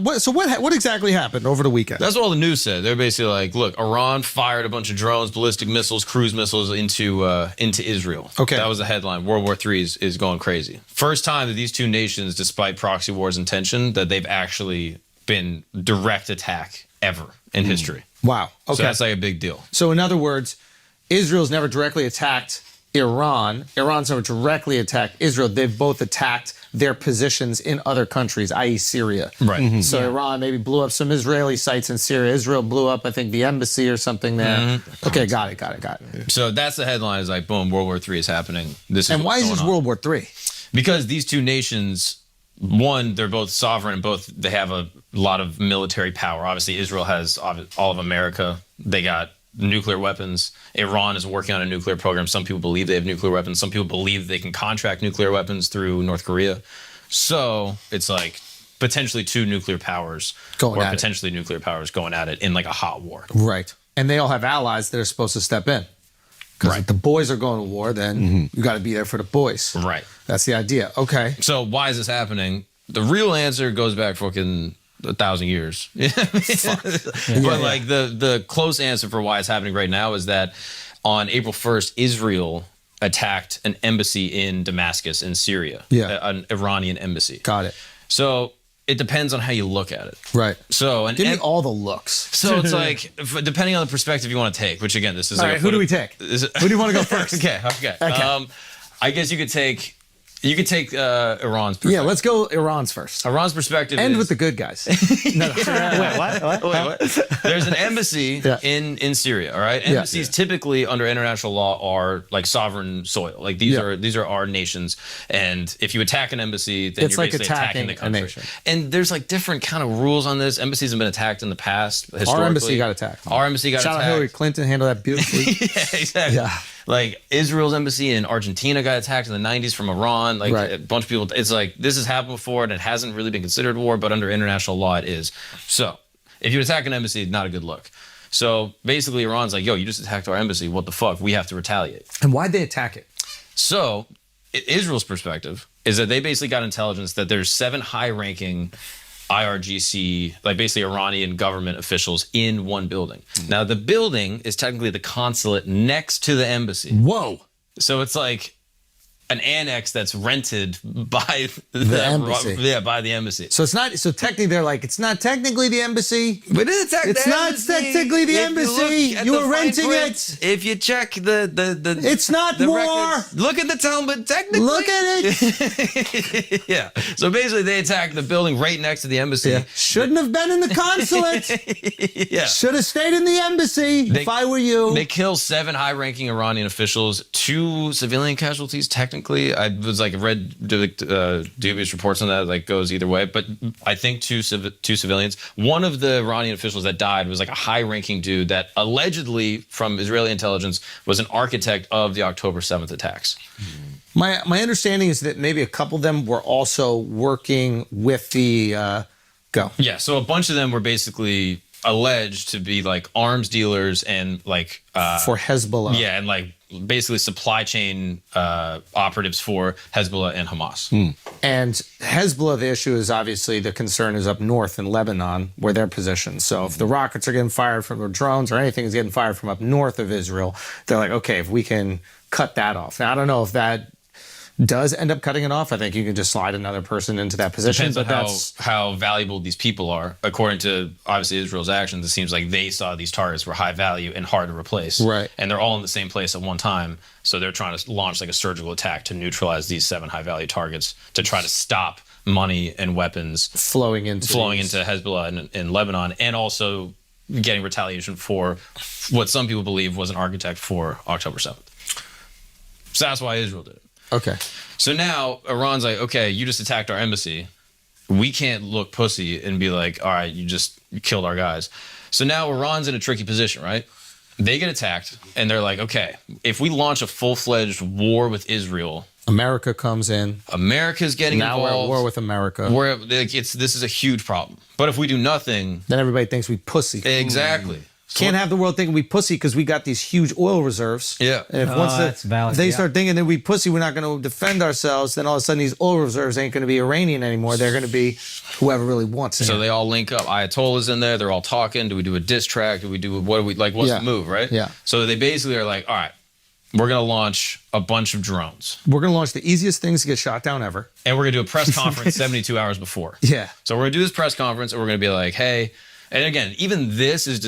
What exactly happened over the weekend? That's what all the news said. They're basically like, look, Iran fired a bunch of drones, ballistic missiles, cruise missiles into Israel. Okay. That was the headline. World War III is going crazy. First time that these two nations, despite proxy wars and tension, that they've actually been direct attack ever in history. Wow. Okay. So that's like a big deal. So in other words, Israel's never directly attacked Iran. Iran's never directly attacked Israel. They've both attacked their positions in other countries, i.e. Syria. Right. Mm-hmm. So Iran maybe blew up some Israeli sites in Syria. Israel blew up, I think, the embassy or something there. Mm-hmm. Okay, got it. So that's the headline, is like, boom, World War III is happening. And why is this World War III? Because these two nations, one, they're both sovereign and both they have a lot of military power. Obviously, Israel has all of America. They got nuclear weapons. Iran is working on a nuclear program. Some people believe they have nuclear weapons. Some people believe they can contract nuclear weapons through North Korea. So it's like potentially two nuclear powers going at it in like a hot war. Right. And they all have allies that are supposed to step in. Because if the boys are going to war, then you got to be there for the boys. Right. That's the idea. Okay. So why is this happening? The real answer goes back fucking 1,000 years. But like the close answer for why it's happening right now is that on April 1st, Israel attacked an embassy in Damascus in Syria. Yeah. An Iranian embassy. Got it. So it depends on how you look at it. Right. So give me all the looks. So it's like, depending on the perspective you want to take, which again, this is all like right, who do we take? Who do you want to go first? Okay. I guess you could take Iran's perspective. Yeah, let's go Iran's first. Iran's perspective End is, with the good guys. No. Wait, what? There's an embassy in Syria, all right? Embassies typically under international law are like sovereign soil. Like these are our nations. And if you attack an embassy, then it's you're like basically attacking the country. a nation. And there's like different kind of rules on this. Embassies have been attacked in the past, historically. Our embassy got attacked. Shout out Hillary Clinton, handled that beautifully. Yeah, exactly. Yeah. Like Israel's embassy in Argentina got attacked in the 90s from Iran. Like a bunch of people, it's like this has happened before and it hasn't really been considered war, but under international law it is. So if you attack an embassy, not a good look. So basically Iran's like, yo, you just attacked our embassy. What the fuck? We have to retaliate. And why'd they attack it? So Israel's perspective is that they basically got intelligence that there's 7 high-ranking IRGC, like basically Iranian government officials in one building. Now, the building is technically the consulate next to the embassy. Whoa. So it's like an annex that's rented by the embassy. Yeah, by the embassy. So it's not. So technically, they're like, it's not technically the embassy. But it's not technically the embassy. You were renting it. If you check the it's not the war. Records, look at the town, but technically, look at it. Yeah. So basically, they attacked the building right next to the embassy. Yeah. Shouldn't have been in the consulate. Yeah. Should have stayed in the embassy. If I were you. They killed 7 high-ranking Iranian officials, 2 civilian casualties. Technically, I was like read dubious reports on that. Like goes either way, but I think 2 civilians. One of the Iranian officials that died was like a high-ranking dude that allegedly, from Israeli intelligence, was an architect of the October 7th attacks. My understanding is that maybe a couple of them were also working with the go. Yeah, so a bunch of them were basically alleged to be like arms dealers and like for Hezbollah. Yeah, and like basically supply chain operatives for Hezbollah and Hamas. And Hezbollah, the issue is obviously the concern is up north in Lebanon where they're positioned. So if the rockets are getting fired from, or drones or anything is getting fired from up north of Israel, they're like, okay, if we can cut that off. Now, I don't know if that does end up cutting it off. I think you can just slide another person into that position. Depends on how valuable these people are. According to, obviously, Israel's actions, it seems like they saw these targets were high value and hard to replace. Right. And they're all in the same place at one time. So they're trying to launch like a surgical attack to neutralize these 7 high-value targets to try to stop money and weapons flowing into Hezbollah in Lebanon, and also getting retaliation for what some people believe was an architect for October 7th. So that's why Israel did it. Okay. So now Iran's like, okay, you just attacked our embassy. We can't look pussy and be like, all right, you killed our guys. So now Iran's in a tricky position, right? They get attacked and they're like, okay, if we launch a full-fledged war with Israel, America comes in. America's getting involved. Now we're at war with America. This is a huge problem. But if we do nothing, then everybody thinks we pussy. Exactly. Can't have the world thinking we pussy because we got these huge oil reserves. Yeah. And if that's valid. they Yeah. start thinking that we pussy, we're not going to defend ourselves, then all of a sudden these oil reserves ain't going to be Iranian anymore. They're going to be whoever really wants it. So they all link up. Ayatollah's in there. They're all talking. Do we do a diss track? What's the move, right? Yeah. So they basically are like, all right, we're going to launch a bunch of drones. We're going to launch the easiest things to get shot down ever. And we're going to do a press conference 72 hours before. Yeah. So we're going to do this press conference and we're going to be like, hey, and again, even this is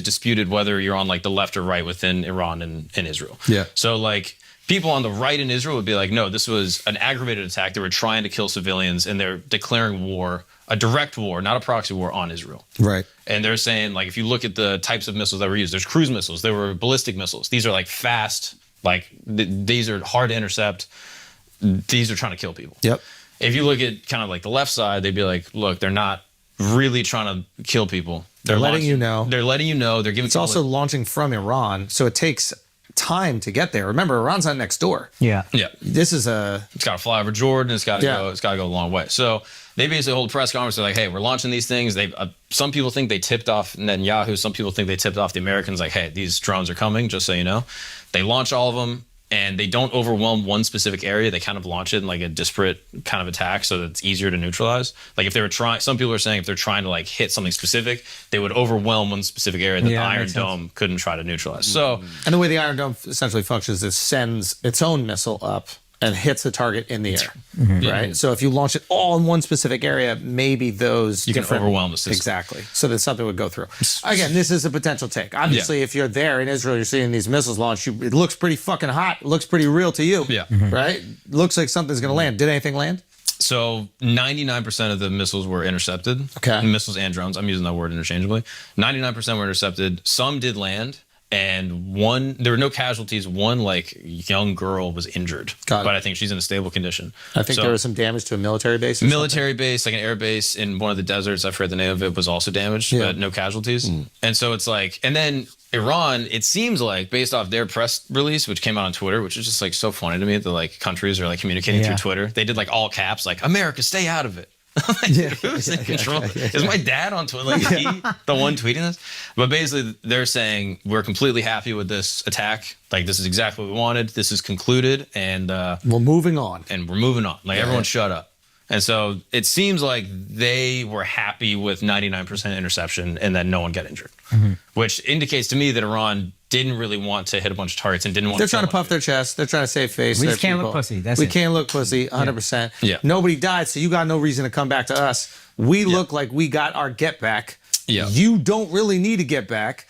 disputed whether you're on like the left or right within Iran and Israel. Yeah. So like people on the right in Israel would be like, no, this was an aggravated attack. They were trying to kill civilians and they're declaring war, a direct war, not a proxy war on Israel. Right. And they're saying, like, if you look at the types of missiles that were used, there's cruise missiles, there were ballistic missiles. These are like fast, like these are hard to intercept. These are trying to kill people. Yep. If you look at kind of like the left side, they'd be like, look, they're not really trying to kill people. They're letting you know. They're letting you know. They're giving. It's also launching from Iran, so it takes time to get there. Remember, Iran's not next door. Yeah. Yeah. This is a It's got to fly over Jordan. It's got to go. It's got to go a long way. So they basically hold a press conference. They're like, "Hey, we're launching these things." They some people think they tipped off Netanyahu. Some people think they tipped off the Americans. Like, "Hey, these drones are coming." Just so you know, they launch all of them, and they don't overwhelm one specific area. They kind of launch it in like a disparate kind of attack, so that it's easier to neutralize. Like if they were trying, some people are saying if they're trying to like hit something specific, they would overwhelm one specific area that the Iron makes sense. Dome couldn't try to neutralize. So. and the way the Iron Dome essentially functions is sends its own missile up and hits the target in the air, right? So if you launch it all in one specific area, maybe those You can overwhelm the system. Exactly. So that something would go through. Again, this is a potential take. Obviously, if you're there in Israel, you're seeing these missiles launch. It looks pretty fucking hot. It looks pretty real to you. Yeah. Right? Looks like something's going to land. Did anything land? So 99% of the missiles were intercepted. Okay. Missiles and drones. I'm using that word interchangeably. 99% were intercepted. Some did land. And there were no casualties. One like young girl was injured, Got it. but I think she's in a stable condition. I think there was some damage to a military base. Or Military base, like an air base in one of the deserts, I forget the name of it, was also damaged, but no casualties. And so it's like, and then Iran, it seems like based off their press release, which came out on Twitter, which is just like so funny to me that like countries are like communicating through Twitter. They did like all caps, like America, stay out of it. Who's in control? Is my dad on Twitter? Like, is he the one tweeting this? But basically, they're saying we're completely happy with this attack. Like, this is exactly what we wanted. This is concluded, and Well, moving on. we're moving on. Like, everyone shut up. And so it seems like they were happy with 99% interception and that no one got injured, which indicates to me that Iran didn't really want to hit a bunch of targets and didn't want They're to trying to kill puff their chest. They're trying to save face. We Their just can't look people. pussy. That's we it. can't look pussy, 100%. Yeah. Nobody died, so you got no reason to come back to us. We look like we got our get back. Yeah. You don't really need to get back.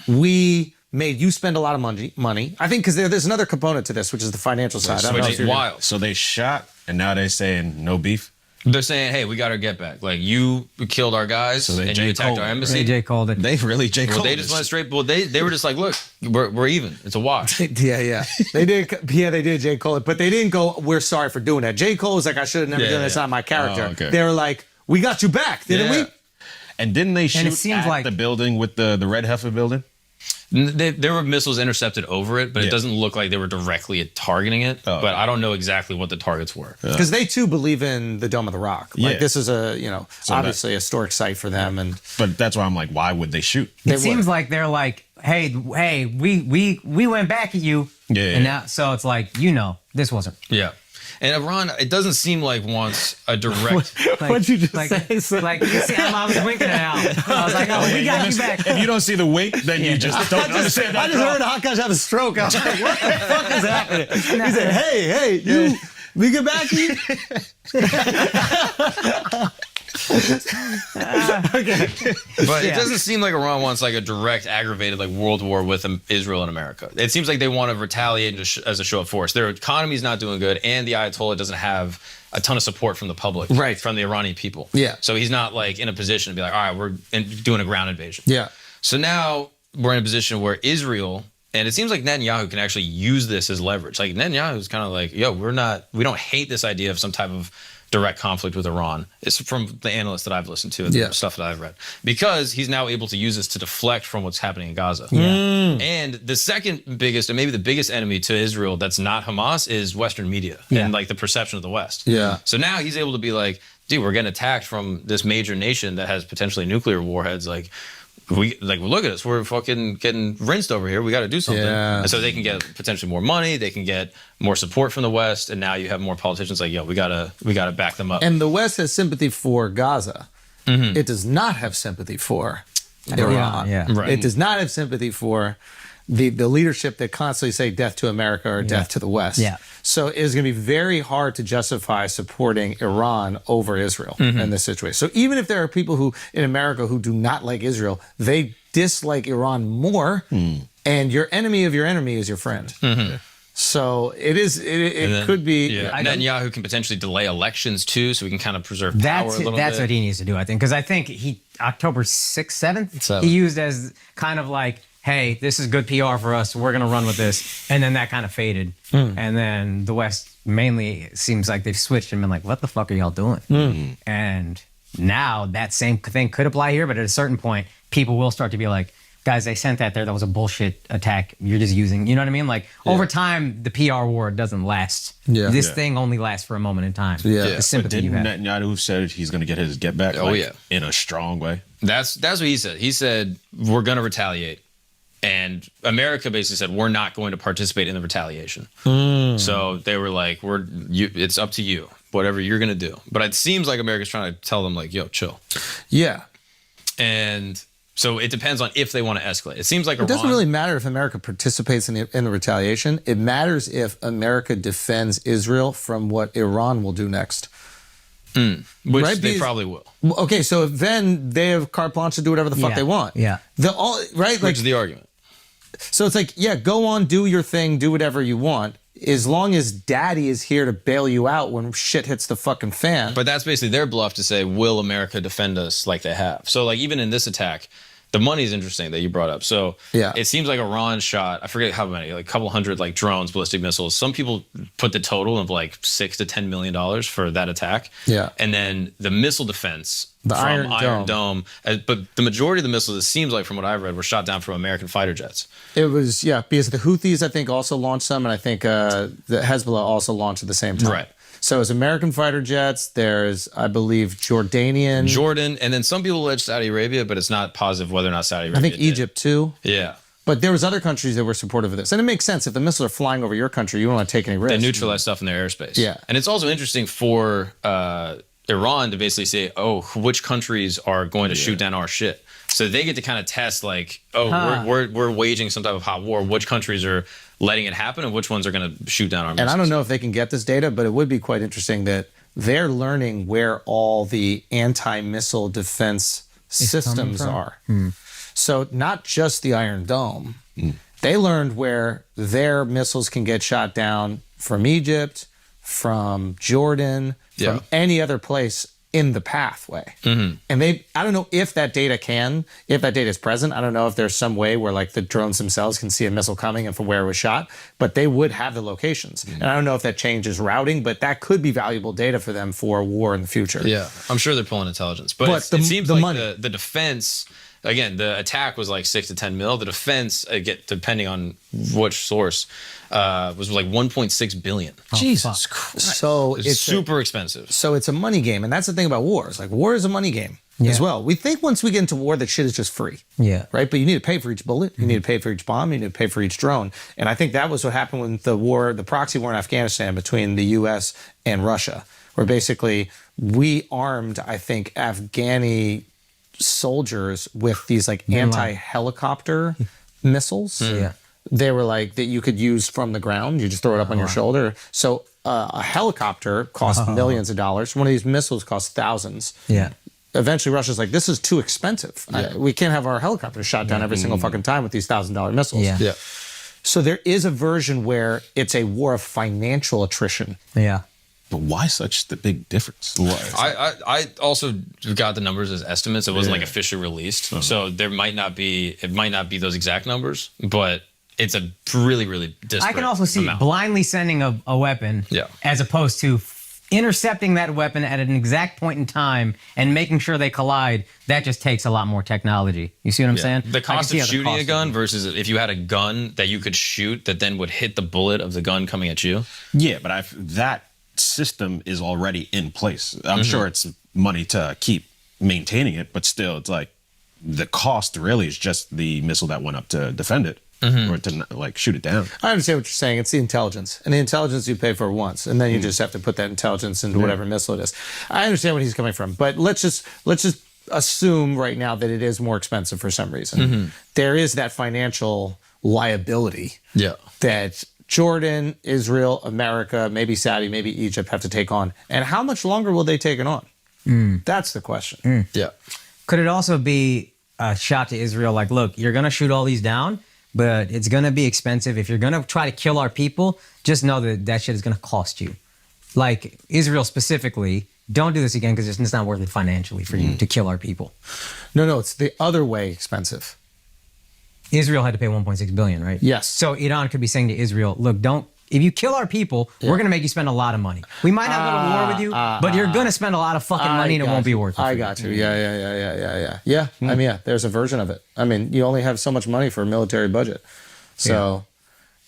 We made you spend a lot of money. I think because there's another component to this, which is the financial side. I don't know Which if is you're- wild. So they shot, and now they're saying no beef. They're saying, hey, we got our get back. Like, you killed our guys So they and J. you attacked Cole, our embassy. AJ called it. They really J. Well, Cole they this just went shit. straight. Well, they were just like, look, we're even. It's a wash. Yeah. They did. Yeah, they did J. Cole, but they didn't go, we're sorry for doing that. J. Cole was like, I should have never done this. It's not my character. Oh, okay. They were like, we got you back, didn't Yeah. we? And didn't they shoot seems at like- the building with the Red Heifer building? There were missiles intercepted over it, but it Yeah. doesn't look like they were directly targeting it. Oh. But I don't know exactly what the targets were. Because they too believe in the Dome of the Rock. Like Yeah. this is a, So obviously a historic site for them. And But that's why I'm like, why would they shoot? they It seems would. like they're like, hey, we went back at you. Yeah. And now, so it's like, this wasn't. Yeah. And Iran, it doesn't seem like wants a direct. Like, What'd you just like, say, son? Like, you see, I was winking it out. I was like, oh, we got you back. If you don't see the wink, then you just don't understand I that. just heard Akash have a stroke. I was like, what the fuck is happening? He said, hey, we get back to you? But it doesn't seem like Iran wants like a direct, aggravated like world war with Israel and America. It seems like they want to retaliate as a show of force. Their economy is not doing good, and the Ayatollah doesn't have a ton of support from the public, Right. from the Iranian people. Yeah. So he's not like in a position to be like, all right, we're doing a ground invasion. Yeah. So now we're in a position where Israel, and it seems like Netanyahu can actually use this as leverage. Like Netanyahu's kind of like, yo, we don't hate this idea of some type of direct conflict with Iran. It's from the analysts that I've listened to and the stuff that I've read. Because he's now able to use this to deflect from what's happening in Gaza. And the second biggest, and maybe the biggest enemy to Israel that's not Hamas is Western media and like the perception of the West. Yeah. So now he's able to be like, dude, we're getting attacked from this major nation that has potentially nuclear warheads. Like, look at us, we're fucking getting rinsed over here. We got to do something. Yeah. And so they can get potentially more money. They can get more support from the West. And now you have more politicians like, yo, we gotta back them up. And the West has sympathy for Gaza. It does not have sympathy for Iran. Yeah. Right. It does not have sympathy for the leadership that constantly say death to America or death to the West. Yeah. So it is going to be very hard to justify supporting Iran over Israel in this situation. So even if there are people who in America who do not like Israel, they dislike Iran more, and your enemy of your enemy is your friend. So it is. It could be. Yeah. Netanyahu can potentially delay elections too, so we can kind of preserve power a little That's bit. what he needs to do, I think, because I think October 6th, 7th, 7th. he used as kind of like, hey, this is good PR for us. We're going to run with this. And then that kind of faded. And then the West mainly seems like they've switched and been like, what the fuck are y'all doing? And now that same thing could apply here, but at a certain point, people will start to be like, guys, they sent that there. That was a bullshit attack. You're just using, you know what I mean? Like over time, the PR war doesn't last. Yeah. This Yeah. thing only lasts for a moment in time. Yeah. The sympathy you Didn't have. Netanyahu said he's going to get his get back? Oh, yeah. in a strong way. That's what he said. He said we're going to retaliate, and America basically said we're not going to participate in the retaliation. So they were like, it's up to you, whatever you're going to do. But it seems like America's trying to tell them like, yo, chill. Yeah. And so it depends on if they want to escalate. It seems like It doesn't really matter if America participates in the retaliation. It matters if America defends Israel from what Iran will do next. which right, they because- probably will. Okay, so then they have carte blanche to do whatever the fuck Yeah. they want. Yeah. Right? Which Like, is the argument. so it's like, yeah, go on, do your thing, do whatever you want, as long as daddy is here to bail you out when shit hits the fucking fan. But that's basically their bluff to say, will America defend us like they have? So like even in this attack, the money is interesting that you brought up. So Yeah. it seems like Iran shot, I forget how many, like a couple hundred like drones, ballistic missiles. Some people put the total of like $6 to $10 million for that attack. Yeah. And then the missile defense The from Iron Dome. But the majority of the missiles, it seems like from what I've read, were shot down from American fighter jets. It was, yeah, because the Houthis, I think, also launched some, and I think the Hezbollah also launched at the same time. Right. So it's American fighter jets. There's, I believe, Jordanian. Jordan, and then some people allege Saudi Arabia, but it's not positive whether or not Saudi Arabia I think did. Egypt, too. Yeah. But there was other countries that were supportive of this. And it makes sense. If the missiles are flying over your country, you don't want to take any risk. They neutralize stuff in their airspace. Yeah. And it's also interesting for Iran to basically say, oh, which countries are going to shoot down our shit. So they get to kind of test like, oh, we're waging some type of hot war. Which countries are letting it happen and which ones are going to shoot down our missiles? And I don't know if they can get this data, but it would be quite interesting that they're learning where all the anti-missile defense systems are. So not just the Iron Dome. They learned where their missiles can get shot down from Egypt, from Jordan, Yeah. from any other place in the pathway. And I don't know if that data is present. I don't know if there's some way where like the drones themselves can see a missile coming and from where it was shot, but they would have the locations. And I don't know if that changes routing, but that could be valuable data for them for war in the future. Yeah, I'm sure they're pulling intelligence. But But it seems the like money. the defense, again, the attack was like 6 to 10 mil. The defense, depending on which source, was like 1.6 billion. Jesus Christ. So It's super expensive. So it's a money game, and that's the thing about wars. Like war is a money game as well. We think once we get into war that shit is just free. Yeah. Right? But you need to pay for each bullet, you need to pay for each bomb, you need to pay for each drone. And I think that was what happened with the proxy war in Afghanistan between the US and Russia, where basically we armed, I think, Afghani soldiers with these like anti-helicopter missiles. Yeah. They were like that you could use from the ground. You just throw it up on your shoulder. So a helicopter costs millions of dollars. One of these missiles costs thousands. Yeah. Eventually, Russia's like, this is too expensive. We can't have our helicopters shot down every single fucking time with these $1,000 missiles. Yeah. Yeah. So there is a version where it's a war of financial attrition. Yeah. But why such the big difference? I also got the numbers as estimates. It wasn't like officially released. So it might not be those exact numbers, but it's a really, really disparate I can also see amount. blindly sending a weapon as opposed to intercepting that weapon at an exact point in time and making sure they collide. That just takes a lot more technology. You see what I'm saying? The I can cost see of how the shooting cost a of gun it. versus if you had a gun that you could shoot that then would hit the bullet of the gun coming at you. Yeah, but that system is already in place. I'm sure it's money to keep maintaining it, but still, it's like the cost really is just the missile that went up to defend it or to like shoot it down. I understand what you're saying. It's the intelligence, and the intelligence you pay for once, and then you just have to put that intelligence into whatever missile it is. I understand where he's coming from, but let's just assume right now that it is more expensive for some reason. There is that financial liability that Jordan, Israel, America, maybe Saudi, maybe Egypt have to take on, and how much longer will they take it on? That's the question. Yeah. Could it also be a shot to Israel like, look, you're going to shoot all these down, but it's going to be expensive. If you're going to try to kill our people, just know that that shit is going to cost you. Like Israel specifically, don't do this again because it's not worth it financially for you to kill our people. No, it's the other way expensive. Israel had to pay 1.6 billion, right? Yes. So Iran could be saying to Israel, look, if you kill our people, we're going to make you spend a lot of money. We might not go to war with you, but you're going to spend a lot of fucking money and it won't be worth it. I got you. Yeah. I mean, there's a version of it. I mean, you only have so much money for a military budget. So,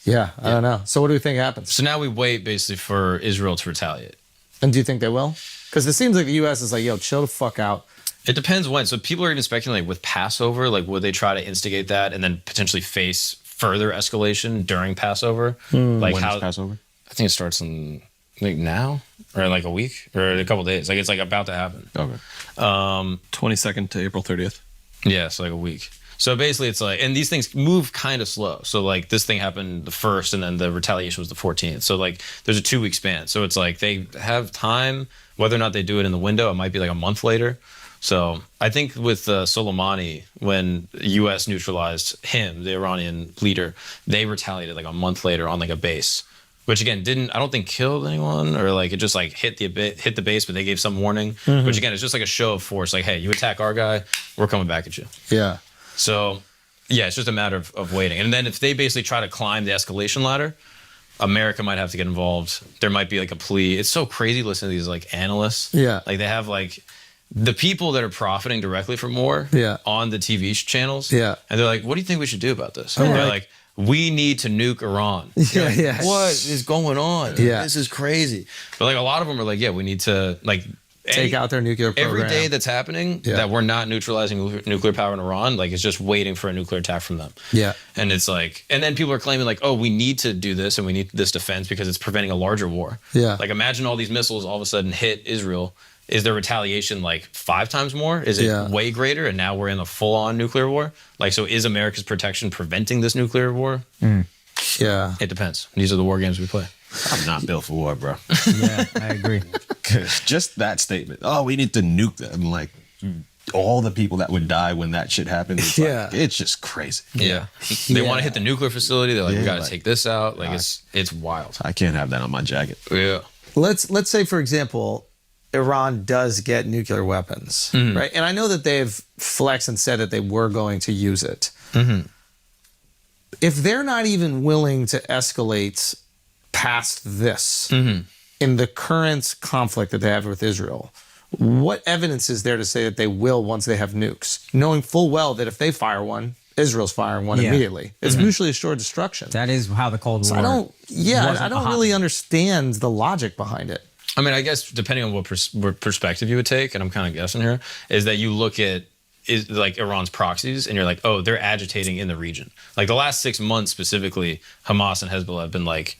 I don't know. So what do we think happens? So now we wait basically for Israel to retaliate. And do you think they will? Because it seems like the U.S. is like, yo, chill the fuck out. It depends when. So people are even speculating, like with Passover, like would they try to instigate that and then potentially face further escalation during Passover? Like When is Passover? I think it starts in like now or like a week or a couple days. Like it's like about to happen. Okay. 22nd to April 30th. Yeah, so like a week. So basically it's like, and these things move kind of slow. So like this thing happened the 1st and then the retaliation was the 14th. So like there's a 2-week span. So it's like they have time, whether or not they do it in the window, it might be like a month later. So I think with Soleimani, when the U.S. neutralized him, the Iranian leader, they retaliated like a month later on like a base, which again I don't think killed anyone or like it just like hit the base, but they gave some warning. Which again, it's just like a show of force. Like, hey, you attack our guy, we're coming back at you. Yeah. So yeah, it's just a matter of waiting. And then if they basically try to climb the escalation ladder, America might have to get involved. There might be like a plea. It's so crazy listening to these like analysts. Yeah. Like they have like the people that are profiting directly from war on the TV channels. Yeah. And they're like, what do you think we should do about this? And they're like, we need to nuke Iran. Yeah. What is going on? Yeah. This is crazy. But like a lot of them are like, yeah, we need to like Take out their nuclear program. Every day that's happening that we're not neutralizing nuclear power in Iran, like it's just waiting for a nuclear attack from them. Yeah. And it's like, and then people are claiming like, oh, we need to do this and we need this defense because it's preventing a larger war. Yeah. Like imagine all these missiles all of a sudden hit Israel. Is their retaliation like 5 times more? Is it way greater? And now we're in a full-on nuclear war? Like, so is America's protection preventing this nuclear war? Yeah. It depends. These are the war games we play. I'm not built for war, bro. Yeah, I agree. Just that statement. Oh, we need to nuke them. Like all the people that would die when that shit happened. It's like, it's just crazy. Yeah. They want to hit the nuclear facility. They're like, we got to like, take this out. Like it's wild. I can't have that on my jacket. Yeah. Let's say, for example, Iran does get nuclear weapons, right? And I know that they've flexed and said that they were going to use it. If they're not even willing to escalate past this in the current conflict that they have with Israel, what evidence is there to say that they will once they have nukes, knowing full well that if they fire one, Israel's firing one immediately? It's mutually assured destruction. That is how the Cold War. I don't really understand the logic behind it. I mean, I guess depending on what perspective you would take, and I'm kind of guessing here, is that you look at like Iran's proxies and you're like, oh, they're agitating in the region. Like the last 6 months specifically, Hamas and Hezbollah have been like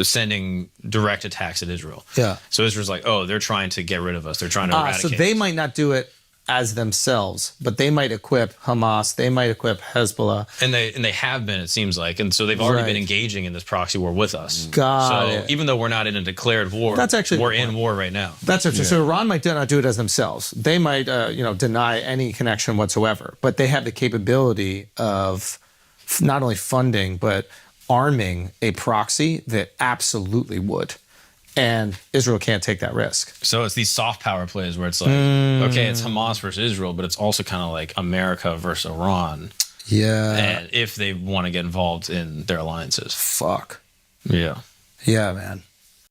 sending direct attacks at Israel. Yeah. So Israel's like, oh, they're trying to get rid of us. They're trying to eradicate So they us. might not do it as themselves, but they might equip Hamas, they might equip Hezbollah. And they have been, it seems like. And so they've already Right. been engaging in this proxy war with us. Got so it. even though we're not in a declared war, That's actually we're the point. in war right now. That's interesting. So Iran might not do it as themselves. They might, deny any connection whatsoever. But they have the capability of not only funding but arming a proxy that absolutely would. And Israel can't take that risk. So it's these soft power plays where it's like, okay, it's Hamas versus Israel, but it's also kind of like America versus Iran. Yeah. And if they want to get involved in their alliances. Fuck. Yeah. Yeah, man.